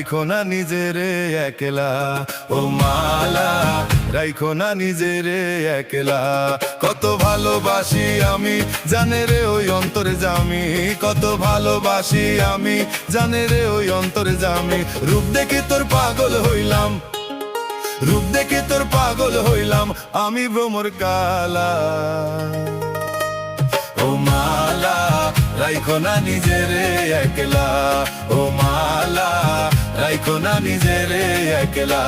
রাইখো না নিজেরে একলা। ও মালা রাইখো না নিজেরে একলা। কত ভালোবাসি আমি জানে রে ওই অন্তরে জামি, কত ভালোবাসি আমি জানে রে ওই অন্তরে জামি। রূপ দেখে তোর পাগল হইলাম, রূপ দেখে তোর পাগল হইলাম আমি ভ্রমর কালা। ও মালা রাইখো না নিজেরে একলা। ও মালা রাইখো না নিজেরে একলা।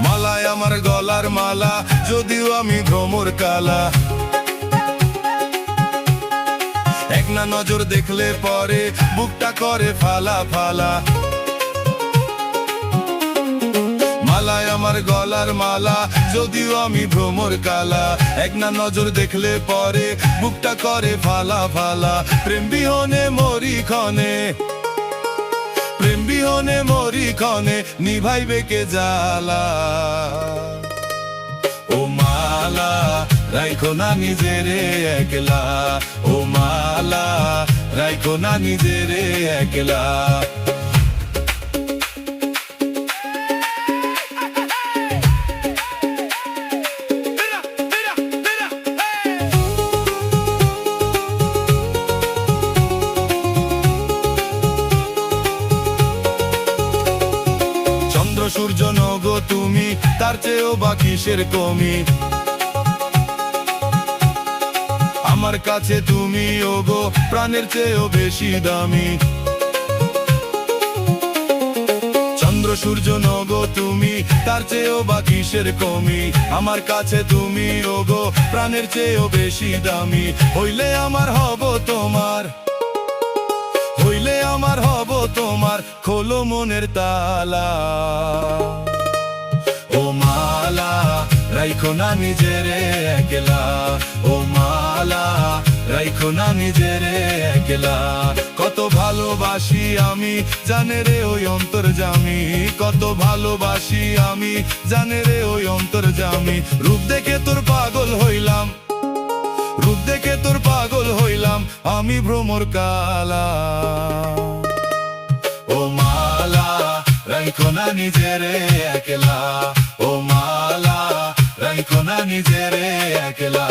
মালায় আমার গলার মালা যদিও আমি ভ্রমর কালা। এক না নজর দেখলে পরে বুকটা করে ফালা ফালা। মালায় আমার গলার মালা যদিও আমি ভ্রমর কালা। এক না নজর দেখলে পরে বুকটা করে ফালা ফালা। প্রেম বিহনে মরি ক্ষণে, প্রেম বিহনে মরি ক্ষণে নিভাইবে কে জ্বালা। ও মালা রাইখো না নিজেরে একলা। ও মালা রাইখো না নিজেরে একলা। চন্দ্র সূর্য নগো তুমি, তার চেয়েও বা কিসের কমি। আমার কাছে তুমি ওগো প্রাণের চেয়েও বেশি দামি। চন্দ্র সূর্য নগো তুমি, তার চেয়েও বা কিসের কমি। আমার কাছে তুমি ওগো প্রাণের চেয়েও বেশি দামি। হইলে আমার হব তোমার, হইলে আমার হব তোমার, খোলো মনের তালা। ও মালা রাইখো না নিজেরে একলা। ও মালা রাইখো না নিজেরে একলা। কত ভালোবাসি আমি জানে রে ওই অন্তর জামি, কত ভালোবাসি আমি জানে রে ওই অন্তর জামি। রূপ দেখে তোর পাগল হইলাম, রূপ দেখে তোর পাগল হইলাম আমি ভ্রমর কালা। ও মালা রাইখো না নিজেরে একলা। ও মালা রাইখো না নিজেরে একলা।